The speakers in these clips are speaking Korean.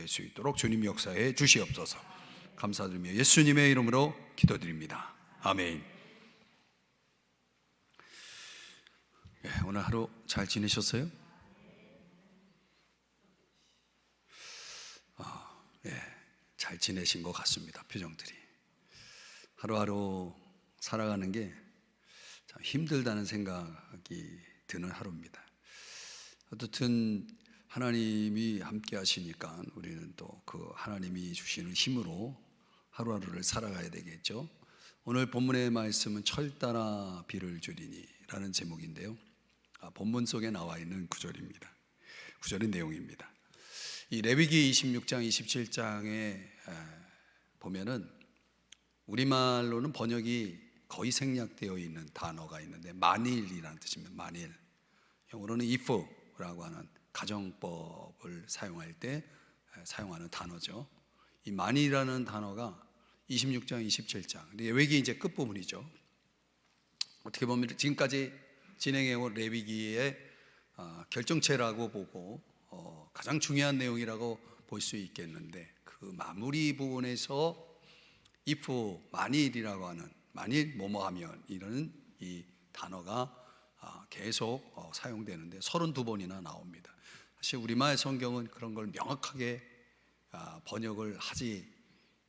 될 수 있도록 주님 역사해 주시옵소서. 감사드리며 예수님의 이름으로 기도드립니다. 아멘. 오늘 하루 잘 지내셨어요? 잘 지내신 것 같습니다. 표정들이. 하루하루 살아가는 게 참 힘들다는 생각이 드는 하루입니다. 어떻든 하나님이 함께 하시니까 우리는 또 그 하나님이 주시는 힘으로 하루하루를 살아가야 되겠죠. 오늘 본문의 말씀은 철따라 비를 줄이니 라는 제목인데요, 본문 속에 나와 있는 구절입니다. 구절의 내용입니다. 이 레위기 26장 27장에 보면은 우리말로는 번역이 거의 생략되어 있는 단어가 있는데 만일이라는 뜻입니다. 만일. 영어로는 if라고 하는 가정법을 사용할 때 사용하는 단어죠. 이 만일이라는 단어가 26장 27장 레위기 이제 끝부분이죠. 어떻게 보면 지금까지 진행해온 레위기의 결정체라고 보고 가장 중요한 내용이라고 볼 수 있겠는데, 그 마무리 부분에서 if 만일이라고 하는 만일 뭐뭐하면 이라는 이 단어가 계속 사용되는데 32번이나 나옵니다. 사실 우리말 성경은 그런 걸 명확하게 번역을 하지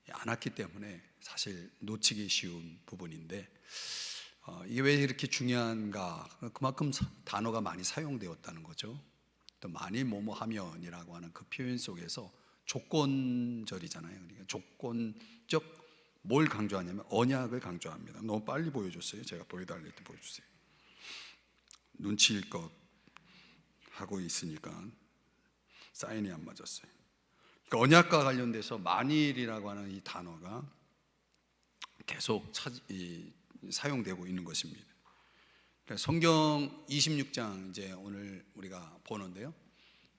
않았기 때문에 사실 놓치기 쉬운 부분인데, 이게 왜 이렇게 중요한가? 그만큼 단어가 많이 사용되었다는 거죠. 또 만일 뭐뭐하면이라고 하는 그 표현 속에서 조건절이잖아요. 그러니까 조건적 뭘 강조하냐면 언약을 강조합니다. 너무 빨리 보여줬어요. 제가 보여달릴 때 보여주세요. 눈치일 것 하고 있으니까 사인이 안 맞았어요. 그러니까 언약과 관련돼서 만일이라고 하는 이 단어가 계속 사용되고 있는 것입니다. 그러니까 성경 26장 이제 오늘 우리가 보는데요,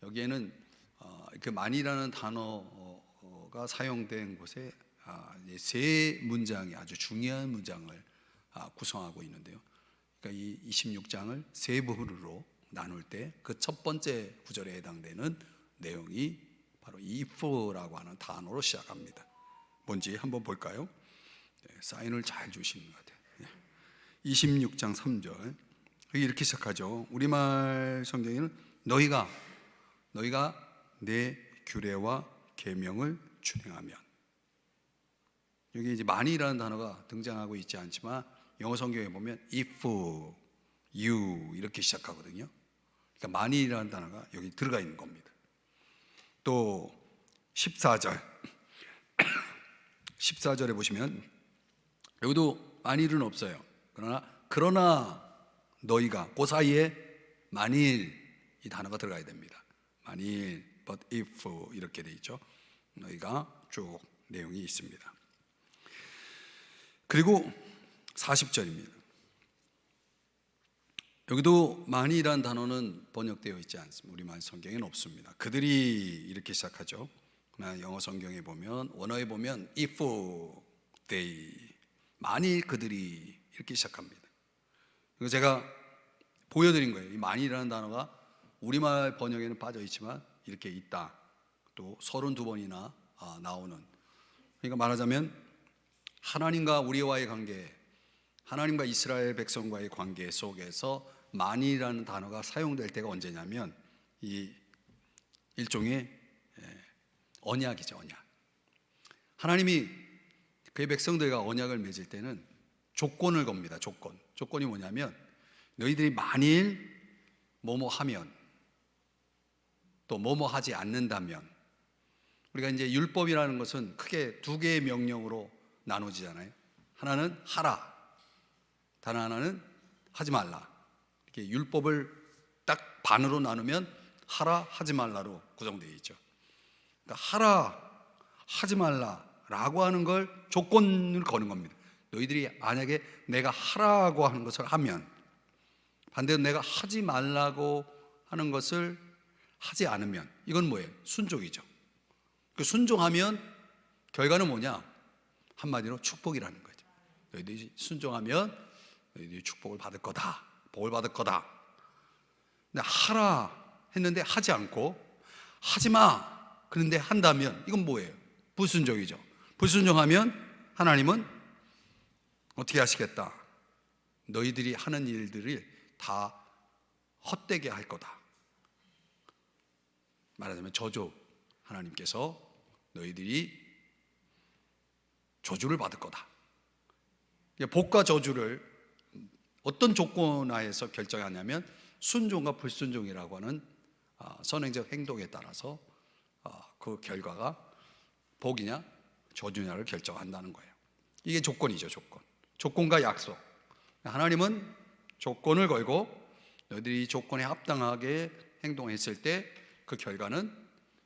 여기에는 그 만이라는 단어가 사용된 곳에 세 문장이 아주 중요한 문장을 구성하고 있는데요. 그러니까 이 26장을 세 부분으로 나눌 때 그 첫 번째 구절에 해당되는 내용이 바로 if라고 하는 단어로 시작합니다. 뭔지 한번 볼까요? 사인을 잘 주시는 것 같아요. 26장 3절 이렇게 시작하죠. 우리말 성경에는 너희가 내 규례와 계명을 준행하면, 여기 이제 만이라는 단어가 등장하고 있지 않지만 영어 성경에 보면 if, you 이렇게 시작하거든요. 그러니까 만이라는 단어가 여기 들어가 있는 겁니다. 또 14절 14절에 보시면 여기도 만일은 없어요. 그러나 너희가, 그 사이에 만일 이 단어가 들어가야 됩니다. 만일, but if 이렇게 돼 있죠. 너희가 쭉 내용이 있습니다. 그리고 40절입니다. 여기도 만이라는 단어는 번역되어 있지 않습니다. 우리말 성경에는 없습니다. 그들이 이렇게 시작하죠. 그러나 영어 성경에 보면, 원어에 보면 if they, 만일 그들이 이렇게 시작합니다. 그래서 제가 보여드린 거예요. 이 만이라는 단어가 우리말 번역에는 빠져 있지만 이렇게 있다. 또 32번이나 나오는. 그러니까 말하자면 하나님과 우리와의 관계, 하나님과 이스라엘 백성과의 관계 속에서 만이라는 단어가 사용될 때가 언제냐면 이 일종의 언약이죠. 언약. 하나님이 그의 백성들과 언약을 맺을 때는 조건을 겁니다. 조건이 뭐냐면 너희들이 만일 뭐뭐 하면, 또 뭐뭐 하지 않는다면. 우리가 이제 율법이라는 것은 크게 두 개의 명령으로 나눠지잖아요. 하나는 하라, 다른 하나는 하지 말라. 이렇게 율법을 딱 반으로 나누면 하라, 하지 말라로 구성되어 있죠. 그러니까 하라, 하지 말라라고 하는 걸 조건을 거는 겁니다. 너희들이 만약에 내가 하라고 하는 것을 하면, 반대로 내가 하지 말라고 하는 것을 하지 않으면, 이건 뭐예요? 순종이죠. 그 순종하면 결과는 뭐냐? 한마디로 축복이라는 거죠. 너희들이 순종하면 너희들이 축복을 받을 거다, 복을 받을 거다. 근데 하라 했는데 하지 않고, 하지 마 그런데 한다면 이건 뭐예요? 불순종이죠. 불순종하면 하나님은 어떻게 하시겠다? 너희들이 하는 일들을 다 헛되게 할 거다. 말하자면 저주, 하나님께서 너희들이 저주를 받을 거다. 복과 저주를 어떤 조건 하에서 결정하냐면 순종과 불순종이라고 하는 선행적 행동에 따라서 그 결과가 복이냐 저주냐를 결정한다는 거예요. 이게 조건이죠. 조건과 약속. 하나님은 조건을 걸고 너희들이 조건에 합당하게 행동했을 때 그 결과는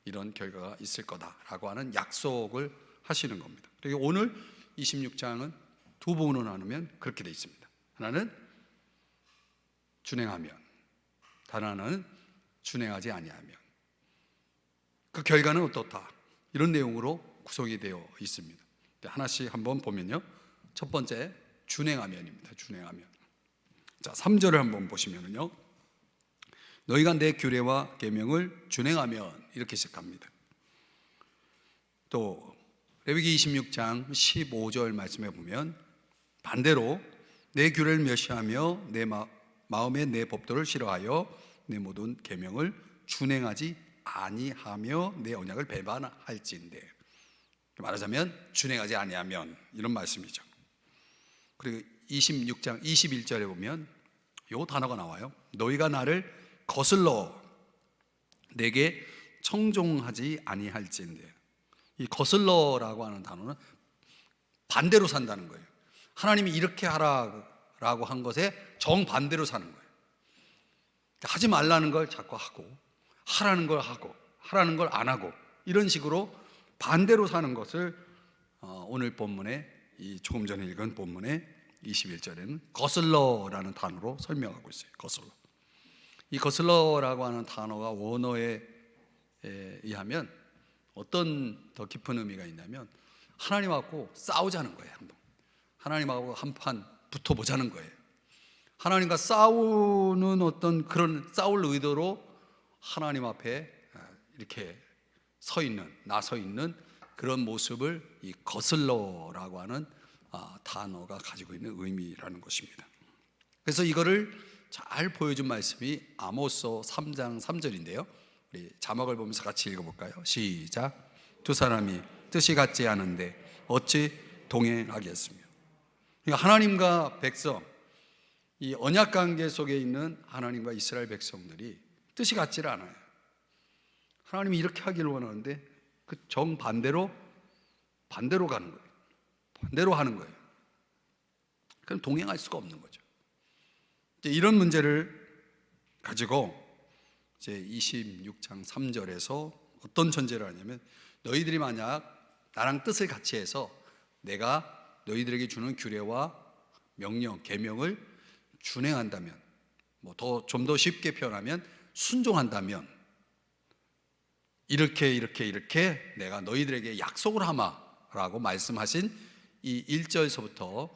이런 결과가 있을 거다라고 하는 약속을 하시는 겁니다. 그리고 오늘 26장은 두 부분으로 나누면 그렇게 되어 있습니다. 하나는 준행하면, 다른 하나는 준행하지 아니하면 그 결과는 어떻다, 이런 내용으로 구성이 되어 있습니다. 하나씩 한번 보면요, 첫 번째 준행하면입니다. 준행하면. 자, 3절을 한번 보시면요, 너희가 내 규례와 계명을 준행하면, 이렇게 시작합니다. 또 레위기 26장 15절 말씀에 보면 반대로 내 규례를 멸시하며 내 마음에 내 법도를 싫어하여 내 모든 계명을 준행하지 아니하며 내 언약을 배반할진대. 말하자면 준행하지 아니하면, 이런 말씀이죠. 그리고 26장 21절에 보면 이 단어가 나와요. 너희가 나를 거슬러 내게 청종하지 아니할진대. 이 거슬러라고 하는 단어는 반대로 산다는 거예요. 하나님이 이렇게 하라고 한 것에 정반대로 사는 거예요. 하지 말라는 걸 자꾸 하고, 하라는 걸 하고, 하라는 걸 안 하고, 이런 식으로 반대로 사는 것을 오늘 본문에, 이 조금 전에 읽은 본문에 21절에는 거슬러라는 단어로 설명하고 있어요. 거슬러. 이 거슬러라고 하는 단어가 원어에 의하면 어떤 더 깊은 의미가 있냐면 하나님하고 싸우자는 거예요. 한번 하나님하고 한판 붙어보자는 거예요. 하나님과 싸우는 어떤 그런 싸울 의도로 하나님 앞에 이렇게 나서 있는 그런 모습을 이 거슬러라고 하는 단어가 가지고 있는 의미라는 것입니다. 그래서 이거를 잘 보여준 말씀이 아모스 3장 3절인데요, 우리 자막을 보면서 같이 읽어볼까요? 시작. 두 사람이 뜻이 같지 않은데 어찌 동행하겠으며. 그러니까 하나님과 백성, 이 언약 관계 속에 있는 하나님과 이스라엘 백성들이 뜻이 같지를 않아요. 하나님이 이렇게 하기를 원하는데 그 정반대로 가는 거예요. 반대로 하는 거예요. 그럼 동행할 수가 없는 거죠. 이제 이런 문제를 가지고 이제 26장 3절에서 어떤 전제를 하냐면, 너희들이 만약 나랑 뜻을 같이 해서 내가 너희들에게 주는 규례와 명령, 계명을 준행한다면, 좀 더 쉽게 표현하면 순종한다면, 이렇게 내가 너희들에게 약속을 하마라고 말씀하신 이 1절서부터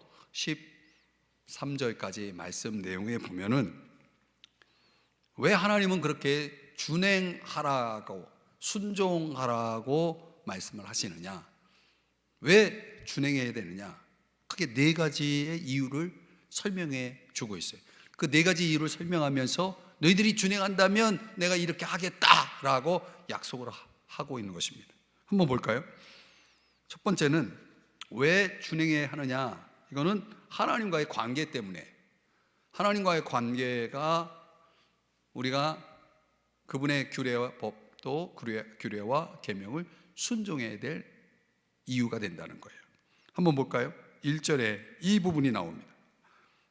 13절까지 말씀 내용에 보면은 왜 하나님은 그렇게 준행하라고, 순종하라고 말씀을 하시느냐, 왜 준행해야 되느냐, 크게 네 가지의 이유를 설명해 주고 있어요. 그 네 가지 이유를 설명하면서 너희들이 준행한다면 내가 이렇게 하겠다라고 약속을 하고 있는 것입니다. 한번 볼까요? 첫 번째는 왜 준행해야 하느냐, 이거는 하나님과의 관계 때문에, 하나님과의 관계가 우리가 그분의 규례와 법도 규례와 계명을 순종해야 될 이유가 된다는 거예요. 한번 볼까요? 1절에 이 부분이 나옵니다.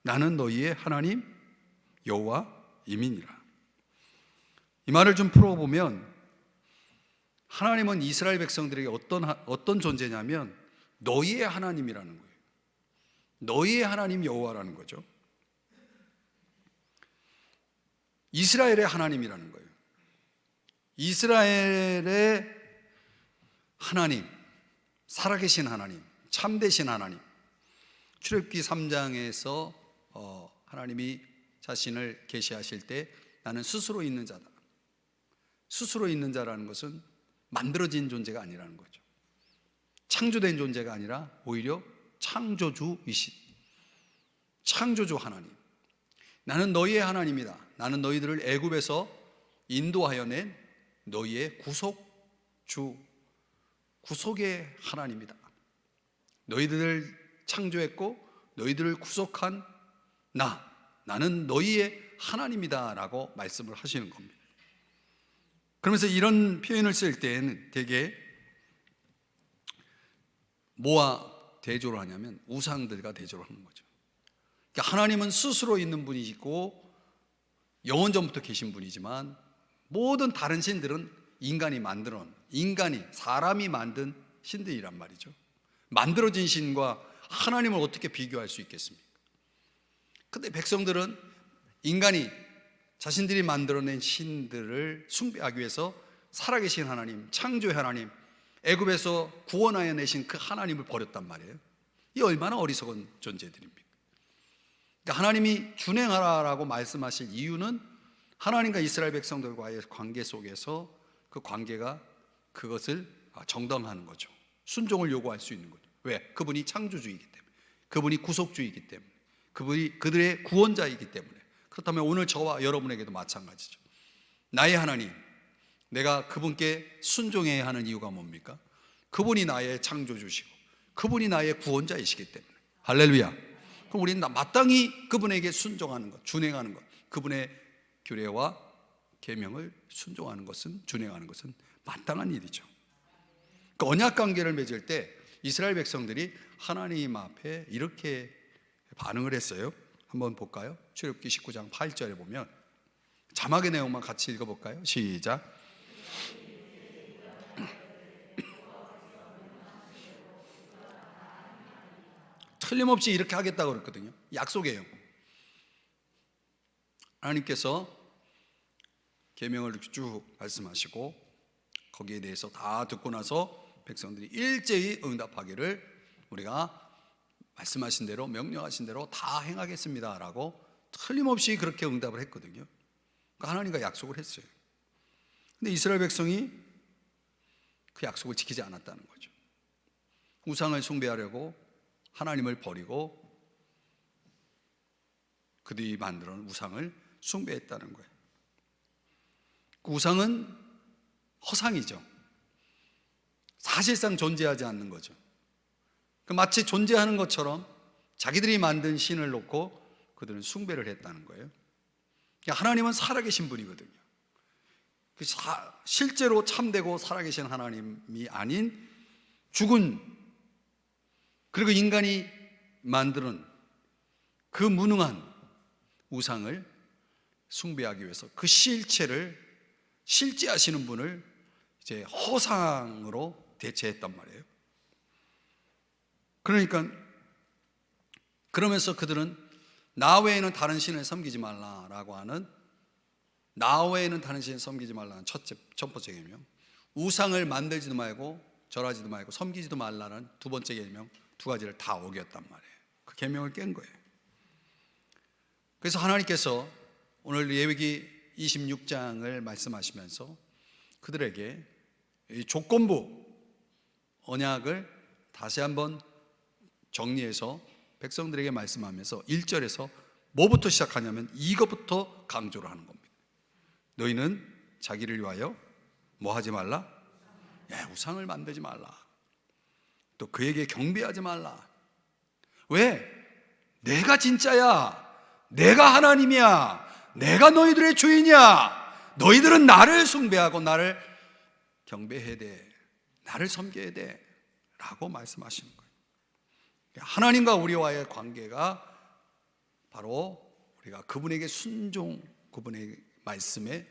나는 너희의 하나님 여호와임이니라. 이 말을 좀 풀어보면 하나님은 이스라엘 백성들에게 어떤 존재냐면 너희의 하나님이라는 거예요. 너희의 하나님 여호와라는 거죠. 이스라엘의 하나님이라는 거예요. 이스라엘의 하나님, 살아계신 하나님, 참되신 하나님. 출애굽기 3장에서 하나님이 자신을 계시하실 때 나는 스스로 있는 자다. 스스로 있는 자라는 것은 만들어진 존재가 아니라는 거죠. 창조된 존재가 아니라 오히려 창조주이신 창조주 하나님. 나는 너희의 하나님이다. 나는 너희들을 애굽에서 인도하여 낸 너희의 구속주, 구속의 하나님이다. 너희들을 창조했고 너희들을 구속한 나는 너희의 하나님이다 라고 말씀을 하시는 겁니다. 그러면서 이런 표현을 쓸 때는 되게 뭐와 대조를 하냐면 우상들과 대조를 하는 거죠. 그러니까 하나님은 스스로 있는 분이시고 영원전부터 계신 분이지만 모든 다른 신들은 사람이 만든 신들이란 말이죠. 만들어진 신과 하나님을 어떻게 비교할 수 있겠습니까? 근데 백성들은 인간이 자신들이 만들어낸 신들을 숭배하기 위해서 살아계신 하나님, 창조의 하나님, 애굽에서 구원하여 내신 그 하나님을 버렸단 말이에요. 이 얼마나 어리석은 존재들입니까? 그러니까 하나님이 준행하라라고 말씀하실 이유는 하나님과 이스라엘 백성들과의 관계 속에서 그 관계가 그것을 정당하는 거죠. 순종을 요구할 수 있는 거죠. 왜? 그분이 창조주이기 때문에, 그분이 구속주이기 때문에, 그분이 그들의 구원자이기 때문에. 그렇다면 오늘 저와 여러분에게도 마찬가지죠. 나의 하나님, 내가 그분께 순종해야 하는 이유가 뭡니까? 그분이 나의 창조주시고 그분이 나의 구원자이시기 때문에. 할렐루야. 그럼 우리는 마땅히 그분에게 순종하는 것, 준행하는 것, 그분의 규례와 계명을 순종하는 것은, 준행하는 것은 마땅한 일이죠. 그 언약 관계를 맺을 때 이스라엘 백성들이 하나님 앞에 이렇게 반응을 했어요. 한번 볼까요? 출애굽기 19장 8절에 보면 자막의 내용만 같이 읽어볼까요? 시작. 틀림없이 이렇게 하겠다고 그랬거든요. 약속이에요. 하나님께서 계명을 쭉 말씀하시고 거기에 대해서 다 듣고 나서 백성들이 일제히 응답하기를 우리가 말씀하신 대로, 명령하신 대로 다 행하겠습니다 라고 틀림없이 그렇게 응답을 했거든요. 그러니까 하나님과 약속을 했어요. 근데 이스라엘 백성이 그 약속을 지키지 않았다는 거죠. 우상을 숭배하려고 하나님을 버리고 그들이 만들어 놓은 우상을 숭배했다는 거예요. 그 우상은 허상이죠. 사실상 존재하지 않는 거죠. 마치 존재하는 것처럼 자기들이 만든 신을 놓고 그들은 숭배를 했다는 거예요. 하나님은 살아계신 분이거든요. 실제로 참되고 살아계신 하나님이 아닌 죽은, 그리고 인간이 만드는 그 무능한 우상을 숭배하기 위해서 그 실체를, 실제하시는 분을 이제 허상으로 대체했단 말이에요. 그러니까 그러면서 그들은 나 외에는 다른 신을 섬기지 말라라고 하는, 나 외에는 다른 신을 섬기지 말라는 첫 번째 계명, 우상을 만들지도 말고 절하지도 말고 섬기지도 말라는 두 번째 계명, 두 가지를 다 어겼단 말이에요. 그 계명을 깬 거예요. 그래서 하나님께서 오늘 레위기 26장을 말씀하시면서 그들에게 이 조건부 언약을 다시 한번 정리해서 백성들에게 말씀하면서 1절에서 뭐부터 시작하냐면 이것부터 강조를 하는 겁니다. 너희는 자기를 위하여 뭐 하지 말라? 우상을 만들지 말라. 또 그에게 경배하지 말라. 왜? 내가 진짜야. 내가 하나님이야. 내가 너희들의 주인이야. 너희들은 나를 숭배하고 나를 경배해야 돼. 나를 섬겨야 돼. 라고 말씀하시는 거예요. 하나님과 우리와의 관계가 바로 우리가 그분에게 순종, 그분의 말씀을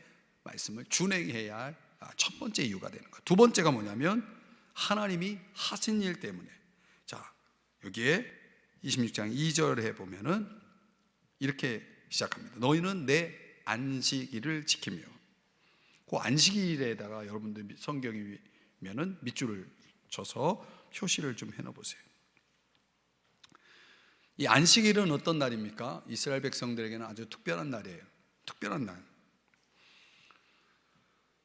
준행해야 할 첫 번째 이유가 되는 거예요. 두 번째가 뭐냐면 하나님이 하신 일 때문에. 자, 여기에 26장 2절에 보면은 이렇게 시작합니다. 너희는 내 안식일을 지키며. 그 안식일에다가 여러분들 성경이면은 밑줄을 쳐서 표시를 좀 해놔 보세요. 이 안식일은 어떤 날입니까? 이스라엘 백성들에게는 아주 특별한 날이에요. 특별한 날.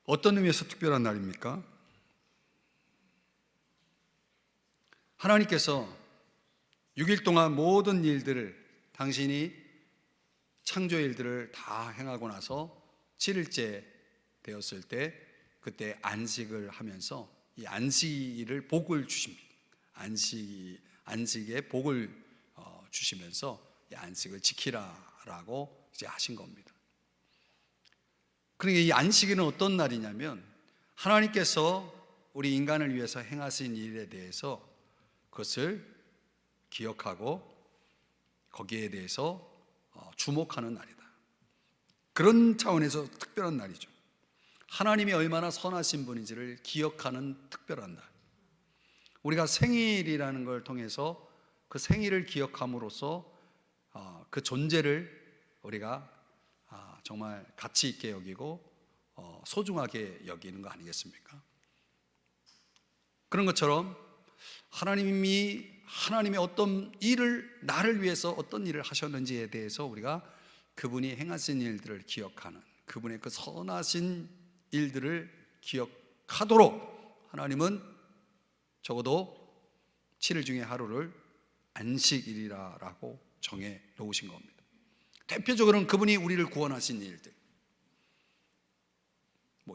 어떤 의미에서 특별한 날입니까? 하나님께서 6일 동안 모든 일들을, 당신이 창조 일들을 다 행하고 나서 7일째 되었을 때, 그때 안식을 하면서 이 안식일을 복을 주십니다. 안식에 복을 주시면서 이 안식을 지키라라고 이제 하신 겁니다. 그러니까 이 안식일은 어떤 날이냐면, 하나님께서 우리 인간을 위해서 행하신 일에 대해서 그것을 기억하고 거기에 대해서 주목하는 날이다. 그런 차원에서 특별한 날이죠. 하나님이 얼마나 선하신 분인지를 기억하는 특별한 날. 우리가 생일이라는 걸 통해서 그 생일을 기억함으로써 그 존재를 우리가 정말 가치 있게 여기고 소중하게 여기는 거 아니겠습니까? 그런 것처럼 하나님의 어떤 일을, 나를 위해서 어떤 일을 하셨는지에 대해서 우리가 그분이 행하신 일들을 기억하는, 그분의 그 선하신 일들을 기억하도록 하나님은 적어도 7일 중에 하루를 안식일이라고 정해 놓으신 겁니다. 대표적으로는 그분이 우리를 구원하신 일들,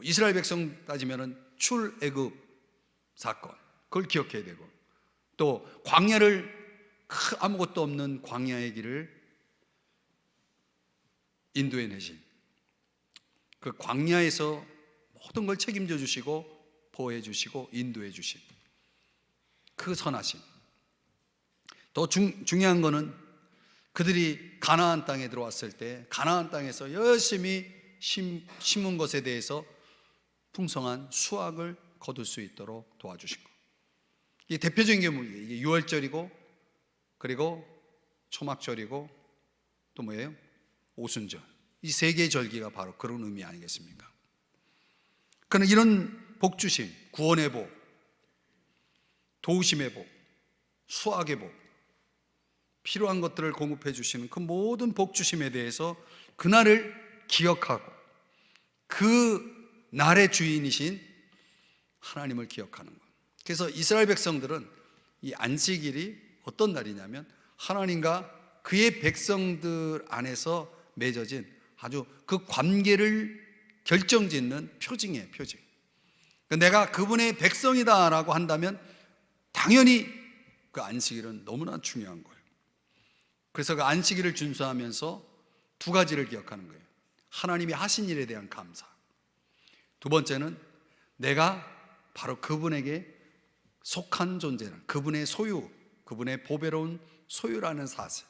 이스라엘 백성 따지면은 출애굽 사건, 그걸 기억해야 되고, 또 광야를, 아무것도 없는 광야의 길을 인도해 내신, 그 광야에서 모든 걸 책임져 주시고 보호해 주시고 인도해 주신 그 선하심. 더 중요한 거는 그들이 가나안 땅에 들어왔을 때 가나안 땅에서 열심히 심은 것에 대해서 풍성한 수확을 거둘 수 있도록 도와주신 것. 이게 대표적인 게 뭐예요? 이게 유월절이고, 그리고 초막절이고, 또 뭐예요? 오순절. 이 세 개의 절기가 바로 그런 의미 아니겠습니까? 그러나 이런 복주심, 구원의 복, 도우심의 복, 수확의 복, 필요한 것들을 공급해 주시는 그 모든 복주심에 대해서 그날을 기억하고 그 날의 주인이신 하나님을 기억하는 것. 그래서 이스라엘 백성들은 이 안식일이 어떤 날이냐면, 하나님과 그의 백성들 안에서 맺어진 아주 그 관계를 결정짓는 표징이에요, 표징. 내가 그분의 백성이다라고 한다면 당연히 그 안식일은 너무나 중요한 거예요. 그래서 그 안식일을 준수하면서 두 가지를 기억하는 거예요. 하나님이 하신 일에 대한 감사. 두 번째는 내가 바로 그분에게 속한 존재는, 그분의 소유, 그분의 보배로운 소유라는 사실,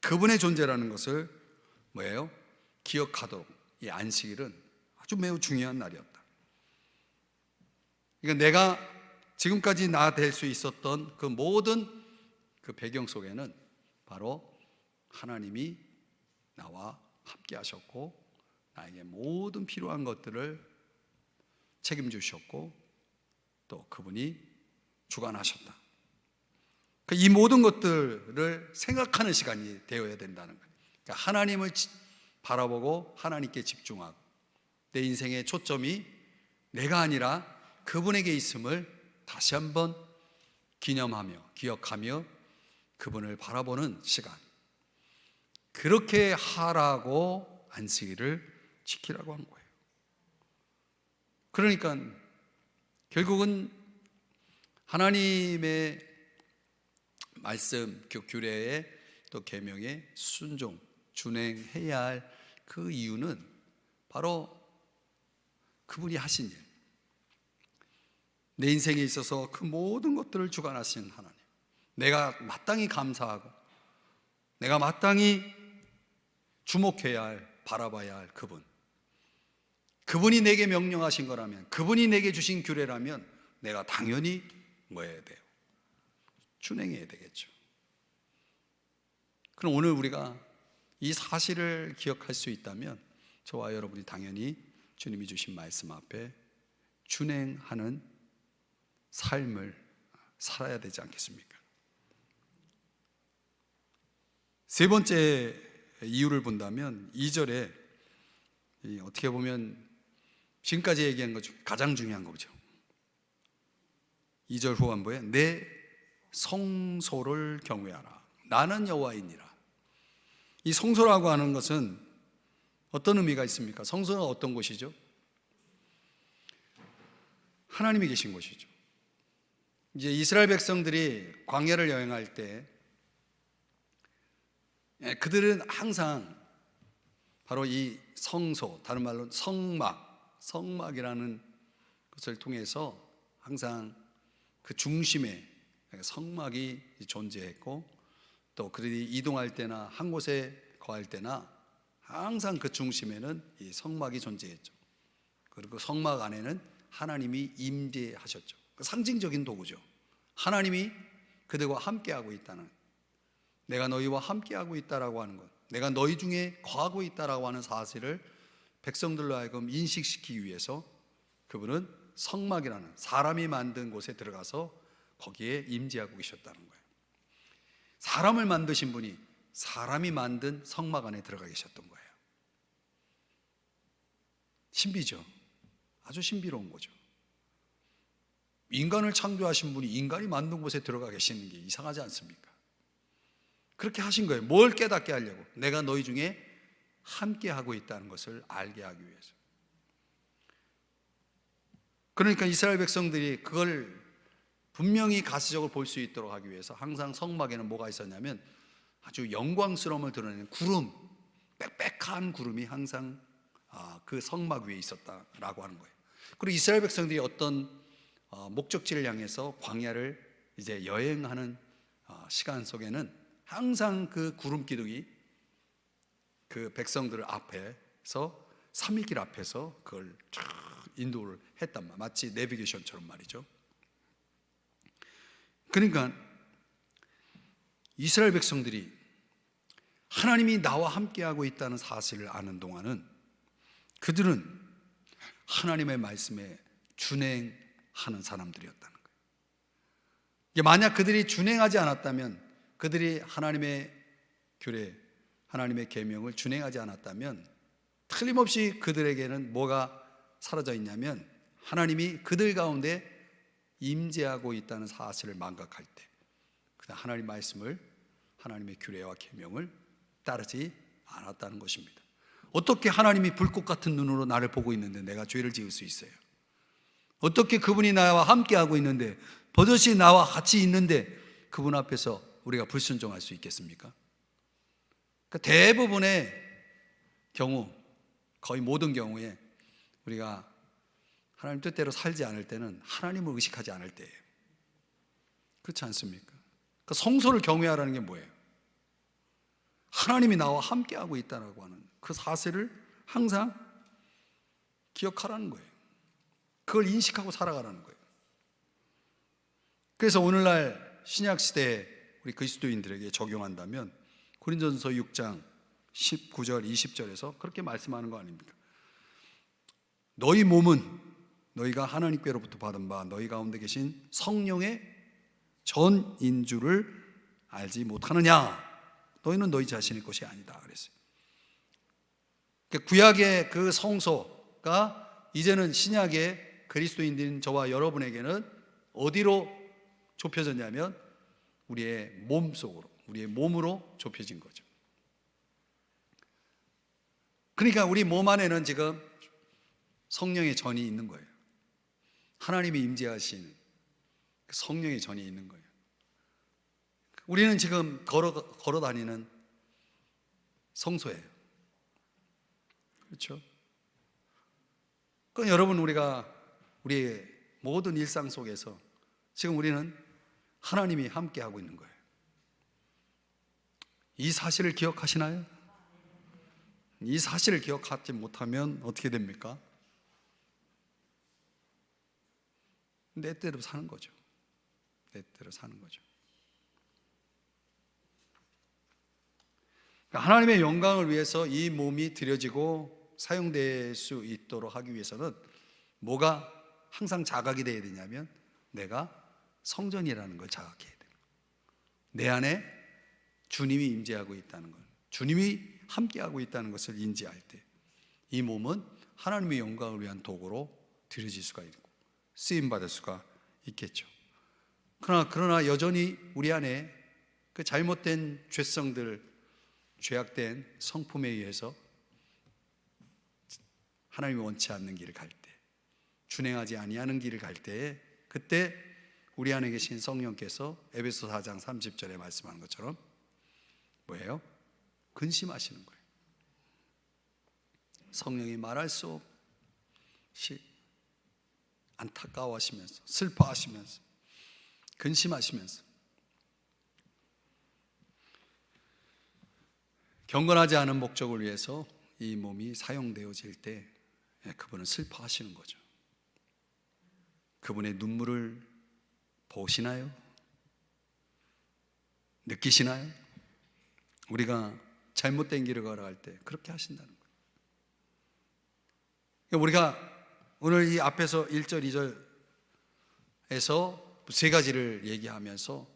그분의 존재라는 것을 뭐예요? 기억하도록 이 안식일은 아주 매우 중요한 날이었다. 그러니까 내가 지금까지 나 될 수 있었던 그 모든 그 배경 속에는 바로 하나님이 나와 함께 하셨고 나에게 모든 필요한 것들을 책임주셨고 또 그분이 주관하셨다. 이 모든 것들을 생각하는 시간이 되어야 된다는 거예요. 그러니까 하나님을 바라보고 하나님께 집중하고 내 인생의 초점이 내가 아니라 그분에게 있음을 다시 한번 기념하며 기억하며 그분을 바라보는 시간, 그렇게 하라고 안식일을 지키라고 한 거예요. 그러니까 결국은 하나님의 말씀, 규례에 또 계명에 순종, 준행해야 할 그 이유는 바로 그분이 하신 일, 내 인생에 있어서 그 모든 것들을 주관하신 하나님, 내가 마땅히 감사하고 내가 마땅히 주목해야 할, 바라봐야 할 그분이 내게 명령하신 거라면, 그분이 내게 주신 규례라면 내가 당연히 뭐 해야 돼요? 준행해야 되겠죠. 그럼 오늘 우리가 이 사실을 기억할 수 있다면 저와 여러분이 당연히 주님이 주신 말씀 앞에 준행하는 삶을 살아야 되지 않겠습니까? 세 번째 이유를 본다면 2절에 어떻게 보면 지금까지 얘기한 것 중에 가장 중요한 거죠. 2절 후반부에 내 성소를 경외하라. 나는 여호와이니라. 이 성소라고 하는 것은 어떤 의미가 있습니까? 성소는 어떤 곳이죠? 하나님이 계신 곳이죠. 이제 이스라엘 백성들이 광야를 여행할 때 그들은 항상 바로 이 성소, 다른 말로 성막이라는 것을 통해서 항상 그 중심에 성막이 존재했고, 또 그들이 이동할 때나 한 곳에 거할 때나 항상 그 중심에는 이 성막이 존재했죠. 그리고 성막 안에는 하나님이 임재하셨죠. 상징적인 도구죠. 하나님이 그들과 함께하고 있다는, 내가 너희와 함께하고 있다라고 하는 것, 내가 너희 중에 거하고 있다라고 하는 사실을 백성들로 하여금 인식시키기 위해서 그분은 성막이라는 사람이 만든 곳에 들어가서 거기에 임재하고 계셨다는 거예요. 사람을 만드신 분이 사람이 만든 성막 안에 들어가 계셨던 거예요. 신비죠. 아주 신비로운 거죠. 인간을 창조하신 분이 인간이 만든 곳에 들어가 계시는 게 이상하지 않습니까? 그렇게 하신 거예요. 뭘 깨닫게 하려고? 내가 너희 중에 함께 하고 있다는 것을 알게 하기 위해서. 그러니까 이스라엘 백성들이 그걸 분명히 가시적으로 볼 수 있도록 하기 위해서 항상 성막에는 뭐가 있었냐면 아주 영광스러움을 드러내는 구름, 빽빽한 구름이 항상 그 성막 위에 있었다라고 하는 거예요. 그리고 이스라엘 백성들이 어떤 목적지를 향해서 광야를 이제 여행하는 시간 속에는 항상 그 구름 기둥이 그 백성들 앞에서, 삼위길 앞에서 그걸 쫙 인도를 했단 말, 마치 내비게이션처럼 말이죠. 그러니까 이스라엘 백성들이 하나님이 나와 함께하고 있다는 사실을 아는 동안은 그들은 하나님의 말씀에 준행하는 사람들이었다는 거예요. 만약 그들이 준행하지 않았다면, 그들이 하나님의 규례, 하나님의 계명을 준행하지 않았다면 틀림없이 그들에게는 뭐가 사라져 있냐면 하나님이 그들 가운데 임재하고 있다는 사실을 망각할 때, 그다음 하나님 말씀을, 하나님의 규례와 계명을 따르지 않았다는 것입니다. 어떻게 하나님이 불꽃 같은 눈으로 나를 보고 있는데 내가 죄를 지을 수 있어요? 어떻게 그분이 나와 함께하고 있는데, 버젓이 나와 같이 있는데 그분 앞에서 우리가 불순종할 수 있겠습니까? 그러니까 대부분의 경우, 거의 모든 경우에 우리가 하나님 뜻대로 살지 않을 때는 하나님을 의식하지 않을 때예요. 그렇지 않습니까? 그러니까 성소를 경외하라는 게 뭐예요? 하나님이 나와 함께하고 있다고 하는 그 사실을 항상 기억하라는 거예요. 그걸 인식하고 살아가라는 거예요. 그래서 오늘날 신약시대에 우리 그리스도인들에게 적용한다면 고린도전서 6장 19절 20절에서 그렇게 말씀하는 거 아닙니까? 너희 몸은 너희가 하나님께로부터 받은 바 너희 가운데 계신 성령의 전인 줄을 알지 못하느냐? 너희는 너희 자신의 것이 아니다 그랬어요. 구약의 그 성소가 이제는 신약의 그리스도인들인 저와 여러분에게는 어디로 좁혀졌냐면 우리의 몸 속으로, 우리의 몸으로 좁혀진 거죠. 그러니까 우리 몸 안에는 지금 성령의 전이 있는 거예요. 하나님이 임재하신 성령의 전이 있는 거예요. 우리는 지금 걸어 다니는 성소예요. 그렇죠? 그건 여러분, 우리가 우리의 모든 일상 속에서 지금 우리는 하나님이 함께하고 있는 거예요. 이 사실을 기억하시나요? 이 사실을 기억하지 못하면 어떻게 됩니까? 내 때로 사는 거죠. 내 때로 사는 거죠. 하나님의 영광을 위해서 이 몸이 드려지고 사용될 수 있도록 하기 위해서는 뭐가 항상 자각이 돼야 되냐면 내가 성전이라는 걸 자각해야 돼요. 내 안에 주님이 임재하고 있다는 것, 주님이 함께하고 있다는 것을 인지할 때 이 몸은 하나님의 영광을 위한 도구로 드려질 수가 있고 쓰임받을 수가 있겠죠. 그러나 여전히 우리 안에 그 잘못된 죄성들, 죄악된 성품에 의해서 하나님이 원치 않는 길을 갈 때, 준행하지 아니하는 길을 갈 때에, 그때 우리 안에 계신 성령께서 에베소 4장 30절에 말씀하는 것처럼 뭐예요? 근심하시는 거예요. 성령이 말할 수 없이 안타까워하시면서, 슬퍼하시면서, 근심하시면서, 경건하지 않은 목적을 위해서 이 몸이 사용되어질 때 그분은 슬퍼하시는 거죠. 그분의 눈물을 보시나요? 느끼시나요? 우리가 잘못된 길을 걸어갈 때 그렇게 하신다는 거예요. 우리가 오늘 이 앞에서 1절, 2절에서 세 가지를 얘기하면서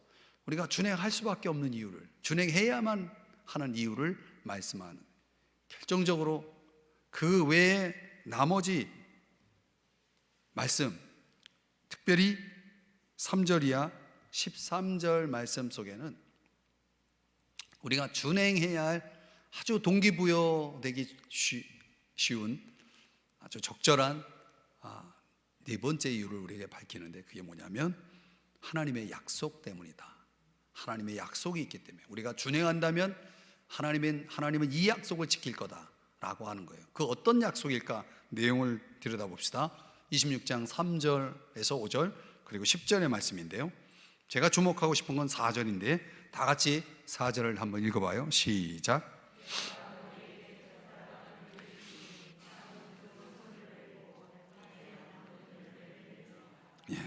우리가 준행할 수밖에 없는 이유를, 준행해야만 하는 이유를 말씀하는, 결정적으로 그 외에 나머지 말씀, 특별히 3절 이하 13절 말씀 속에는 우리가 준행해야 할 아주 동기부여되기 쉬운 아주 적절한 네 번째 이유를 우리에게 밝히는데, 그게 뭐냐면 하나님의 약속 때문이다. 하나님의 약속이 있기 때문에 우리가 준행한다면 하나님은 이 약속을 지킬 거다라고 하는 거예요. 그 어떤 약속일까? 내용을 들여다봅시다. 26장 3절에서 5절 그리고 10절의 말씀인데요, 제가 주목하고 싶은 건 4절인데 다 같이 4절을 한번 읽어봐요. 시작.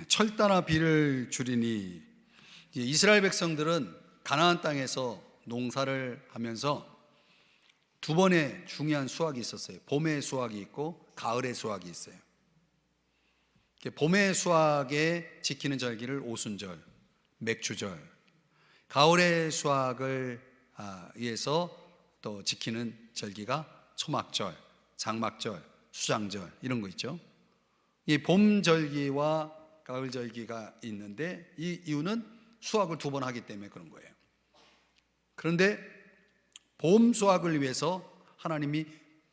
철따라 비를 주리니, 이스라엘 백성들은 가나안 땅에서 농사를 하면서 두 번의 중요한 수확이 있었어요. 봄의 수확이 있고 가을의 수확이 있어요. 봄의 수확에 지키는 절기를 오순절, 맥주절, 가을의 수확을 위해서 또 지키는 절기가 초막절, 장막절, 수장절, 이런 거 있죠. 이 봄 절기와 가을 절기가 있는데, 이 이유는 수확을 두 번 하기 때문에 그런 거예요. 그런데 봄 수확을 위해서 하나님이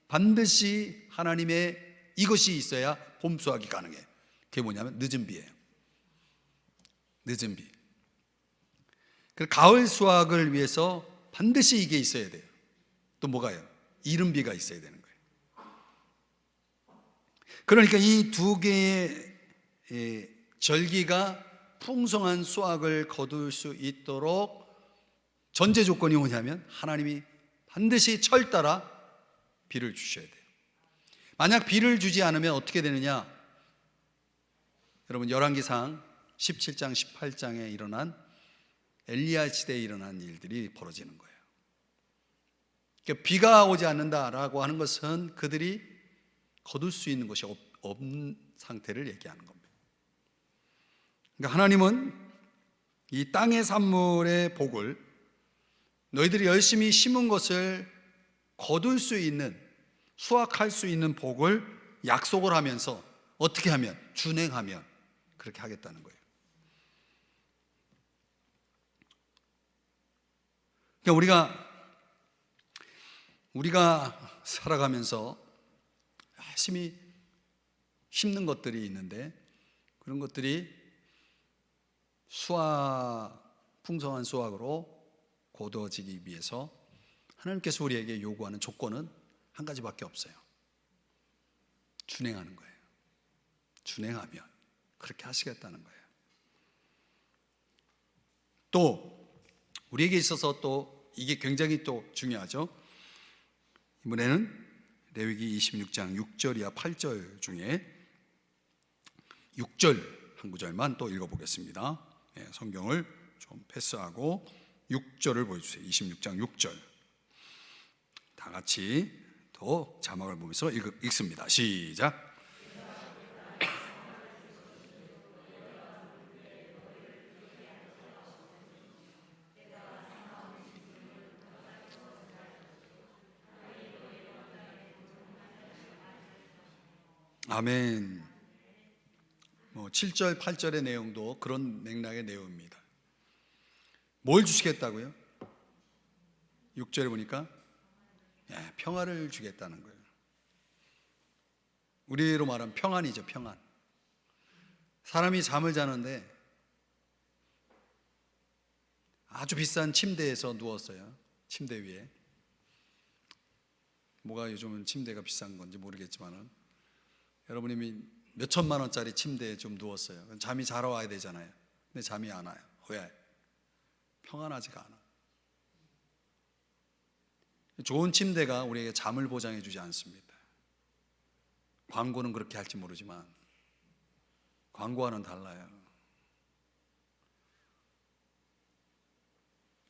반드시 하나님의 이것이 있어야 봄 수확이 가능해요. 그게 뭐냐면 늦은 비예요. 늦은 비. 그리고 가을 수확을 위해서 반드시 이게 있어야 돼요. 또 뭐가요? 이른 비가 있어야 되는 거예요. 그러니까 이 두 개의 절기가 풍성한 수확을 거둘 수 있도록 전제 조건이 뭐냐면 하나님이 반드시 철따라 비를 주셔야 돼요. 만약 비를 주지 않으면 어떻게 되느냐? 여러분, 열왕기상 17장 18장에 일어난 엘리야 시대에 일어난 일들이 벌어지는 거예요. 그러니까 비가 오지 않는다라고 하는 것은 그들이 거둘 수 있는 것이 없는 상태를 얘기하는 겁니다. 그러니까 하나님은 이 땅의 산물의 복을, 너희들이 열심히 심은 것을 거둘 수 있는, 수확할 수 있는 복을 약속을 하면서 어떻게 하면? 준행하면 그렇게 하겠다는 거예요. 그러니까 우리가 살아가면서 열심히 심는 것들이 있는데, 그런 것들이 풍성한 수확으로 거두어지기 위해서 하나님께서 우리에게 요구하는 조건은 한 가지밖에 없어요. 준행하는 거예요. 준행하면 그렇게 하시겠다는 거예요. 또 우리에게 있어서 또 이게 굉장히 또 중요하죠. 이번에는 레위기 26장 6절 이하 8절 중에 6절 한 구절만 또 읽어보겠습니다. 성경을 좀 패스하고 6절을 보여주세요. 26장 6절 다 같이 또 자막을 보면서 읽습니다. 시작. 아멘. 7절, 8절의 내용도 그런 맥락의 내용입니다. 뭘 주시겠다고요? 6절에 보니까 평화를 주겠다는 거예요. 우리로 말하면 평안이죠, 평안. 사람이 잠을 자는데 아주 비싼 침대에서 누웠어요. 침대 위에. 뭐가 요즘은 침대가 비싼 건지 모르겠지만은 여러분이 몇 천만 원짜리 침대에 좀 누웠어요. 잠이 잘 와야 되잖아요. 근데 잠이 안 와요. 왜? 평안하지가 않아. 좋은 침대가 우리에게 잠을 보장해 주지 않습니다. 광고는 그렇게 할지 모르지만 광고와는 달라요.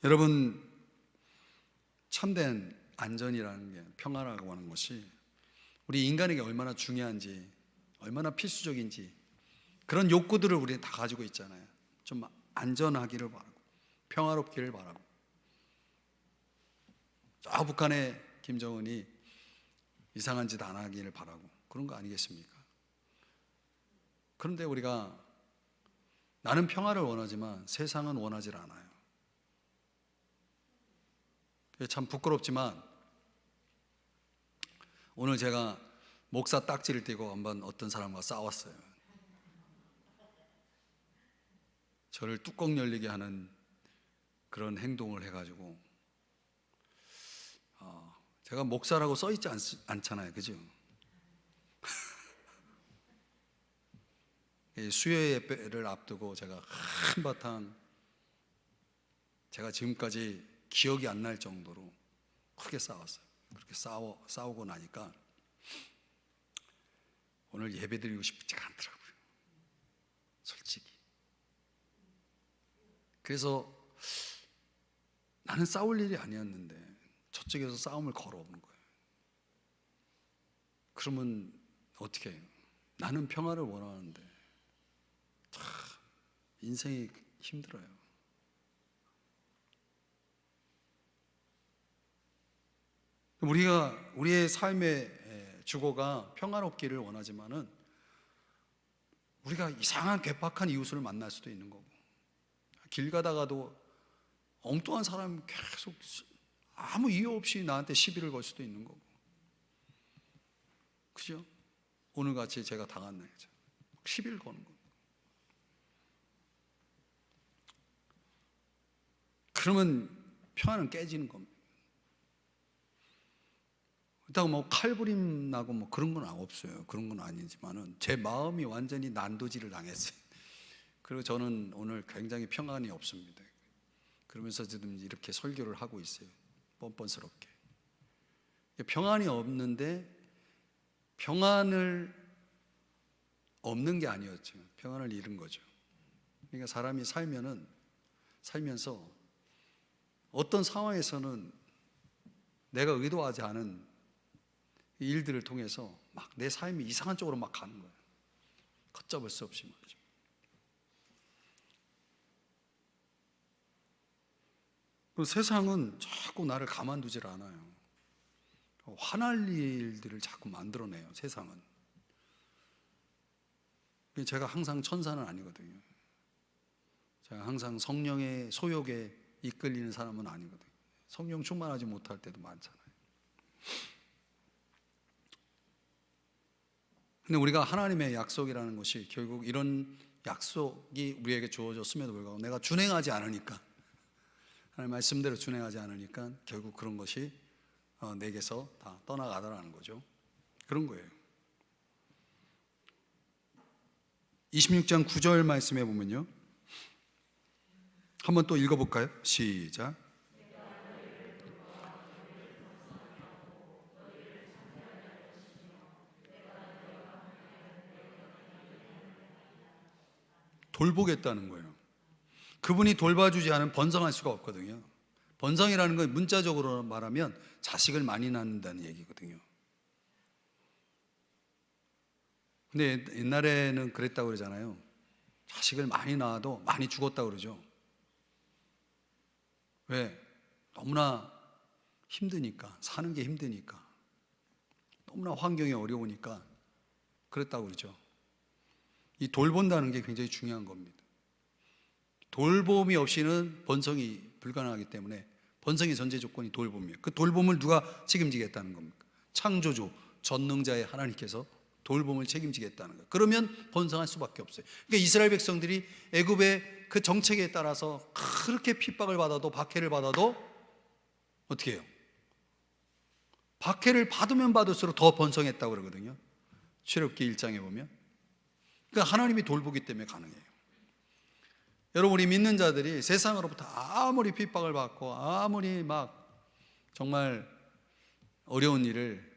여러분, 참된 안전이라는 게, 평안하고 하는 것이 우리 인간에게 얼마나 중요한지, 얼마나 필수적인지, 그런 욕구들을 우리는 다 가지고 있잖아요. 좀 안전하기를 바라고, 평화롭기를 바라고. 저 북한의 김정은이 이상한 짓 안 하기를 바라고, 그런 거 아니겠습니까? 그런데 우리가 나는 평화를 원하지만 세상은 원하지 않아요. 참 부끄럽지만 오늘 제가 목사 딱지를 떼고 한번 어떤 사람과 싸웠어요. 저를 뚜껑 열리게 하는 그런 행동을 해가지고 제가 목사라고 써있지 않잖아요, 그죠? 수요예배를 앞두고 제가 한바탕, 제가 지금까지 기억이 안 날 정도로 크게 싸웠어요. 그렇게 싸우고 나니까 오늘 예배드리고 싶지가 않더라고요, 솔직히. 그래서 나는 싸울 일이 아니었는데 저쪽에서 싸움을 걸어오는 거예요. 그러면 어떻게 해요? 나는 평화를 원하는데 참 인생이 힘들어요. 우리의 삶의 주거가 평화롭기를 원하지만은 우리가 이상한 괴팍한 이웃을 만날 수도 있는 거고, 길 가다가도 엉뚱한 사람 계속 아무 이유 없이 나한테 시비를 걸 수도 있는 거고, 그죠? 오늘같이 제가 당한 날이죠. 시비를 거는 거. 그러면 평안은 깨지는 겁니다. 그렇다고 뭐 칼부림 나고 뭐 그런 건 없어요. 그런 건 아니지만은 제 마음이 완전히 난도질을 당했어요. 그리고 저는 오늘 굉장히 평안이 없습니다. 그러면서 지금 이렇게 설교를 하고 있어요. 뻔뻔스럽게. 평안이 없는데, 평안을 없는 게 아니었죠. 평안을 잃은 거죠. 그러니까 사람이 살면서 어떤 상황에서는 내가 의도하지 않은 일들을 통해서 막 내 삶이 이상한 쪽으로 막 가는 거예요. 걷잡을 수 없이 말이죠. 그리고 세상은 자꾸 나를 가만두질 않아요. 화날 일들을 자꾸 만들어내요, 세상은. 제가 항상 천사는 아니거든요. 제가 항상 성령의 소욕에 이끌리는 사람은 아니거든요. 성령 충만하지 못할 때도 많잖아요. 근데 우리가 하나님의 약속이라는 것이 결국 이런 약속이 우리에게 주어졌음에도 불구하고 내가 준행하지 않으니까, 하나님 말씀대로 준행하지 않으니까 결국 그런 것이 내게서 다 떠나가더라는 거죠. 그런 거예요. 26장 9절 말씀해 보면요, 한번 또 읽어볼까요? 시작. 돌보겠다는 거예요. 그분이 돌봐주지 않으면 번성할 수가 없거든요. 번성이라는 건 문자적으로 말하면 자식을 많이 낳는다는 얘기거든요. 근데 옛날에는 그랬다고 그러잖아요. 자식을 많이 낳아도 많이 죽었다고 그러죠. 왜? 너무나 힘드니까, 사는 게 힘드니까, 너무나 환경이 어려우니까 그랬다고 그러죠. 이 돌본다는 게 굉장히 중요한 겁니다. 돌봄이 없이는 번성이 불가능하기 때문에 번성의 전제 조건이 돌봄이에요. 그 돌봄을 누가 책임지겠다는 겁니까? 창조주, 전능자의 하나님께서 돌봄을 책임지겠다는 거예요. 그러면 번성할 수밖에 없어요. 그러니까 이스라엘 백성들이 애굽의 그 정책에 따라서 그렇게 핍박을 받아도, 박해를 받아도 어떻게 해요? 박해를 받으면 받을수록 더 번성했다고 그러거든요. 출애굽기 1장에 보면. 그러니까 하나님이 돌보기 때문에 가능해요. 여러분, 우리 믿는 자들이 세상으로부터 아무리 핍박을 받고 아무리 막 정말 어려운 일을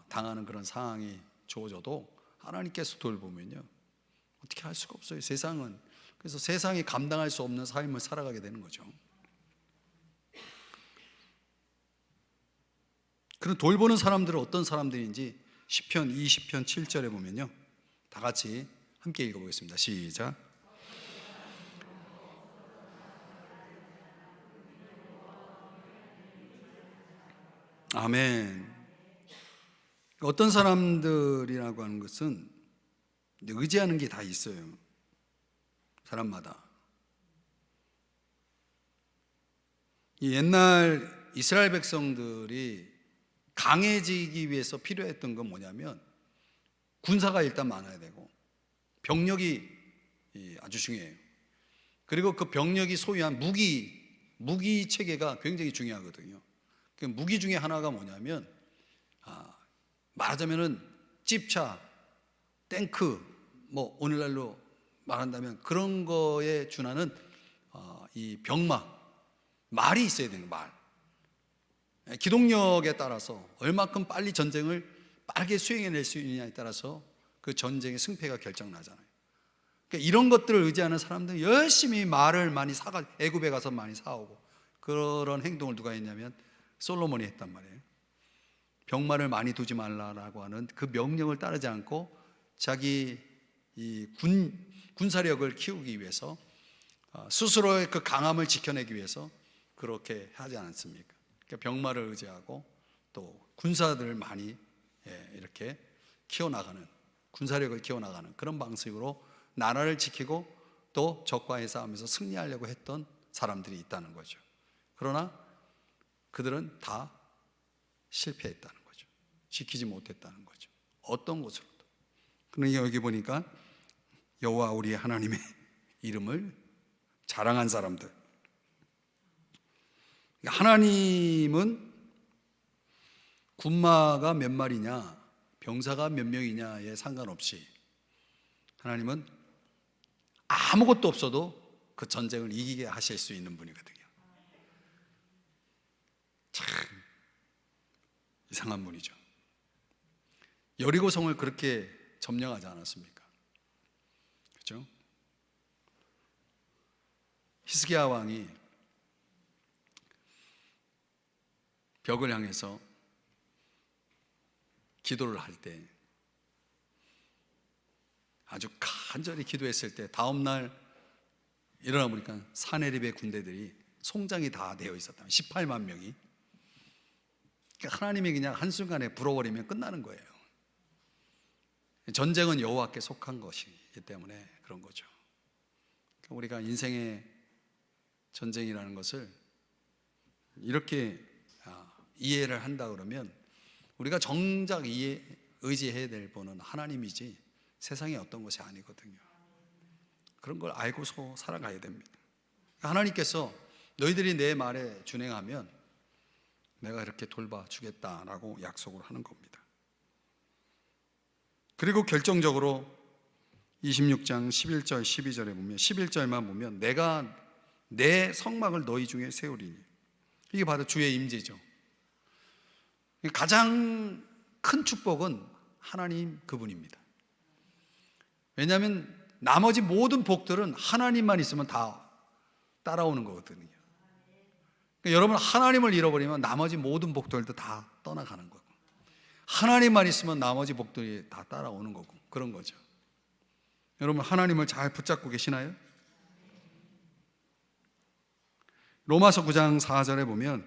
당하는 그런 상황이 주어져도 하나님께서 돌보면요 어떻게 할 수가 없어요. 세상은. 그래서 세상이 감당할 수 없는 삶을 살아가게 되는 거죠. 그런 돌보는 사람들은 어떤 사람들인지 시편 20편 7절에 보면요, 다 같이 함께 읽어보겠습니다. 시작. 아멘. 어떤 사람들이라고 하는 것은 의지하는 게 다 있어요. 사람마다. 옛날 이스라엘 백성들이 강해지기 위해서 필요했던 건 뭐냐면 군사가 일단 많아야 되고 병력이 아주 중요해요. 그리고 그 병력이 소유한 무기 체계가 굉장히 중요하거든요. 그 무기 중에 하나가 뭐냐면 말하자면은 찝차, 탱크, 뭐 오늘날로 말한다면 그런 거에 준하는 이 말이 있어야 되는 말. 기동력에 따라서 얼마큼 빨리 전쟁을 빠르게 수행해낼 수 있느냐에 따라서 그 전쟁의 승패가 결정나잖아요. 그러니까 이런 것들을 의지하는 사람들은 열심히 말을 많이 애굽에 가서 많이 사오고 그런 행동을 누가 했냐면 솔로몬이 했단 말이에요. 병마를 많이 두지 말라라고 하는 그 명령을 따르지 않고 자기 이 군사력을 키우기 위해서 스스로의 그 강함을 지켜내기 위해서 그렇게 하지 않았습니까? 그러니까 병마를 의지하고 또 군사들을 많이 이렇게 키워나가는, 군사력을 키워나가는 그런 방식으로 나라를 지키고 또 적과의 싸움에서 승리하려고 했던 사람들이 있다는 거죠. 그러나 그들은 다 실패했다는 거죠. 지키지 못했다는 거죠. 어떤 것으로도. 그러니까 여기 보니까 여호와 우리 하나님의 이름을 자랑한 사람들. 하나님은 군마가 몇 마리냐, 병사가 몇 명이냐에 상관없이 하나님은 아무것도 없어도 그 전쟁을 이기게 하실 수 있는 분이거든요. 참 이상한 분이죠. 여리고성을 그렇게 점령하지 않았습니까? 그렇죠? 히스기야 왕이 벽을 향해서 기도를 할 때, 아주 간절히 기도했을 때 다음날 일어나 보니까 사네립의 군대들이 송장이 다 되어 있었다. 18만 명이. 그러니까 하나님이 그냥 한순간에 불어버리면 끝나는 거예요. 전쟁은 여호와께 속한 것이기 때문에 그런 거죠. 우리가 인생의 전쟁이라는 것을 이렇게 이해를 한다 그러면 우리가 정작 의지해야 될 분은 하나님이지 세상에 어떤 것이 아니거든요. 그런 걸 알고서 살아가야 됩니다. 하나님께서 너희들이 내 말에 준행하면 내가 이렇게 돌봐주겠다라고 약속을 하는 겁니다. 그리고 결정적으로 26장 11절 12절에 보면 11절만 보면 내가 내 성막을 너희 중에 세우리니, 이게 바로 주의 임재죠. 가장 큰 축복은 하나님 그분입니다. 왜냐하면 나머지 모든 복들은 하나님만 있으면 다 따라오는 거거든요. 그러니까 여러분, 하나님을 잃어버리면 나머지 모든 복들도 다 떠나가는 거고, 하나님만 있으면 나머지 복들이 다 따라오는 거고, 그런 거죠. 여러분, 하나님을 잘 붙잡고 계시나요? 로마서 9장 4절에 보면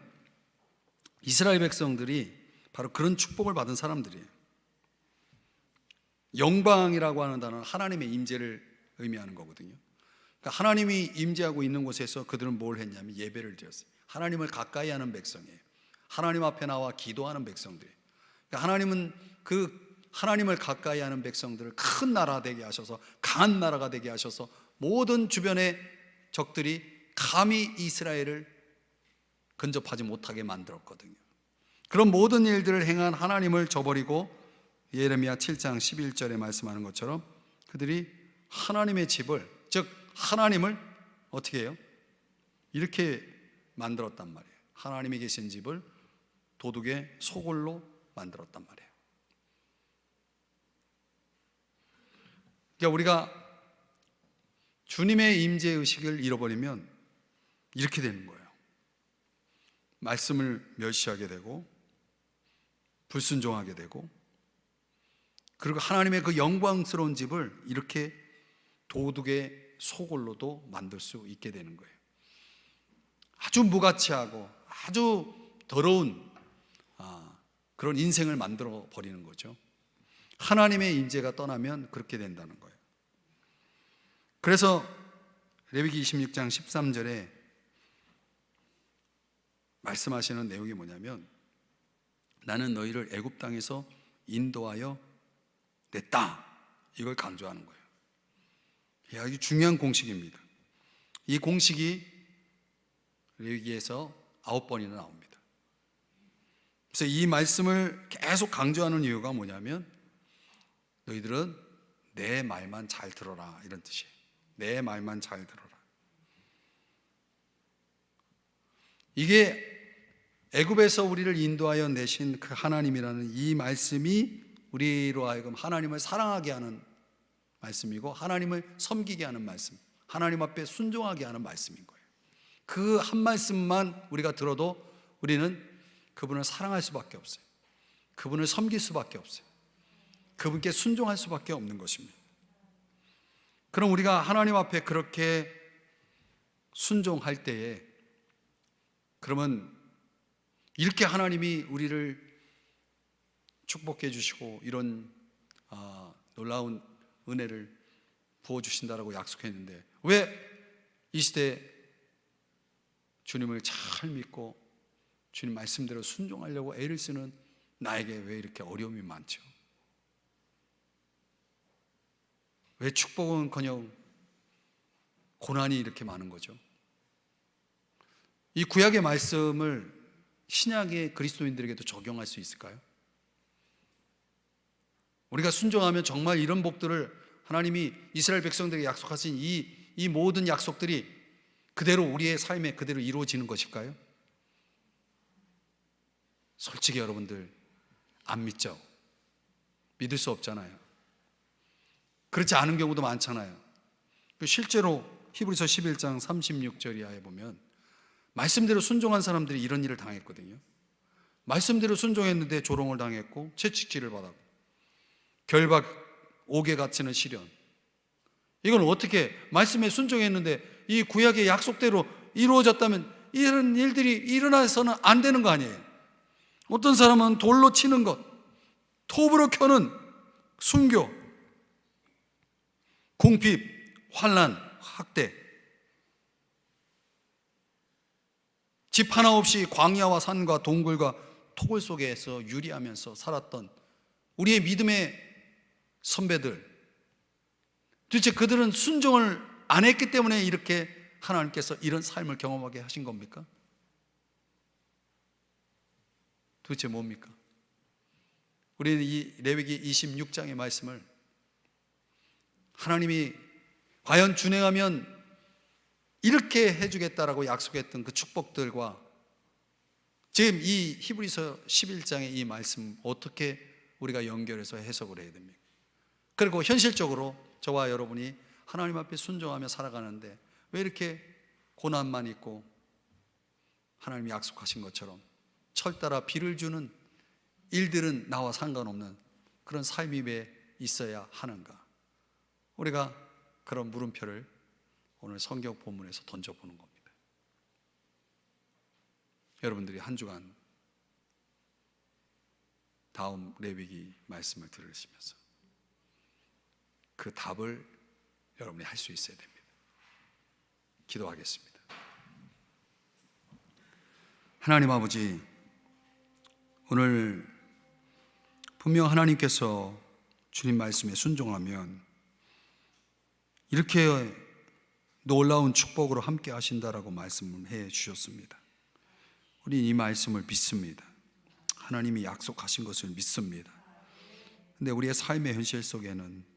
이스라엘 백성들이 바로 그런 축복을 받은 사람들이에요. 영광이라고 하는 단어는 하나님의 임재를 의미하는 거거든요. 그러니까 하나님이 임재하고 있는 곳에서 그들은 뭘 했냐면 예배를 드렸어요. 하나님을 가까이 하는 백성이에요. 하나님 앞에 나와 기도하는 백성들이에요. 그러니까 하나님은 그 하나님을 가까이 하는 백성들을 큰 나라 되게 하셔서, 강한 나라가 되게 하셔서 모든 주변의 적들이 감히 이스라엘을 근접하지 못하게 만들었거든요. 그런 모든 일들을 행한 하나님을 저버리고 예레미야 7장 11절에 말씀하는 것처럼 그들이 하나님의 집을, 즉 하나님을 어떻게 해요? 이렇게 만들었단 말이에요. 하나님이 계신 집을 도둑의 소굴로 만들었단 말이에요. 그러니까 우리가 주님의 임재의식을 잃어버리면 이렇게 되는 거예요. 말씀을 멸시하게 되고 불순종하게 되고, 그리고 하나님의 그 영광스러운 집을 이렇게 도둑의 소굴로도 만들 수 있게 되는 거예요. 아주 무가치하고 아주 더러운 그런 인생을 만들어 버리는 거죠. 하나님의 임재가 떠나면 그렇게 된다는 거예요. 그래서 레위기 26장 13절에 말씀하시는 내용이 뭐냐면, 나는 너희를 애굽 땅에서 인도하여 냈다, 이걸 강조하는 거예요. 이 아주 중요한 공식입니다. 이 공식이 레위기에서 9번이나 나옵니다. 그래서 이 말씀을 계속 강조하는 이유가 뭐냐면, 너희들은 내 말만 잘 들어라, 이런 뜻이에요. 내 말만 잘 들어라. 이게 애굽에서 우리를 인도하여 내신 그 하나님이라는 이 말씀이 우리로 하여금 하나님을 사랑하게 하는 말씀이고, 하나님을 섬기게 하는 말씀, 하나님 앞에 순종하게 하는 말씀인 거예요. 그 한 말씀만 우리가 들어도 우리는 그분을 사랑할 수밖에 없어요. 그분을 섬길 수밖에 없어요. 그분께 순종할 수밖에 없는 것입니다. 그럼 우리가 하나님 앞에 그렇게 순종할 때에, 그러면 이렇게 하나님이 우리를 축복해 주시고 이런 놀라운 은혜를 부어주신다라고 약속했는데, 왜 이 시대에 주님을 잘 믿고 주님 말씀대로 순종하려고 애를 쓰는 나에게 왜 이렇게 어려움이 많죠? 왜 축복은커녕 고난이 이렇게 많은 거죠? 이 구약의 말씀을 신약의 그리스도인들에게도 적용할 수 있을까요? 우리가 순종하면 정말 이런 복들을 하나님이 이스라엘 백성들에게 약속하신 이 모든 약속들이 그대로 우리의 삶에 그대로 이루어지는 것일까요? 솔직히 여러분들 안 믿죠? 믿을 수 없잖아요. 그렇지 않은 경우도 많잖아요. 실제로 히브리서 11장 36절 이하에 보면 말씀대로 순종한 사람들이 이런 일을 당했거든요. 말씀대로 순종했는데 조롱을 당했고 채찍질을 받았고 결박, 옥에 갇히는 시련. 이건 어떻게 말씀에 순종했는데 이 구약의 약속대로 이루어졌다면 이런 일들이 일어나서는 안 되는 거 아니에요? 어떤 사람은 돌로 치는 것, 톱으로 켜는 순교, 궁핍, 환난, 학대, 집 하나 없이 광야와 산과 동굴과 토굴 속에서 유리하면서 살았던 우리의 믿음의 선배들, 도대체 그들은 순종을 안 했기 때문에 이렇게 하나님께서 이런 삶을 경험하게 하신 겁니까? 도대체 뭡니까? 우리는 이 레위기 26장의 말씀을 하나님이 과연 준행하면 이렇게 해주겠다라고 약속했던 그 축복들과 지금 이 히브리서 11장의 이 말씀 어떻게 우리가 연결해서 해석을 해야 됩니까? 그리고 현실적으로 저와 여러분이 하나님 앞에 순종하며 살아가는데 왜 이렇게 고난만 있고 하나님이 약속하신 것처럼 철 따라 비를 주는 일들은 나와 상관없는 그런 삶이 왜 있어야 하는가? 우리가 그런 물음표를 오늘 성경 본문에서 던져보는 겁니다. 여러분들이 한 주간 다음 레위기 말씀을 들으시면서 그 답을 여러분이 할 수 있어야 됩니다. 기도하겠습니다. 하나님 아버지, 오늘 분명 하나님께서 주님 말씀에 순종하면 이렇게 놀라운 축복으로 함께 하신다라고 말씀해 주셨습니다. 우리 이 말씀을 믿습니다. 하나님이 약속하신 것을 믿습니다. 근데 우리의 삶의 현실 속에는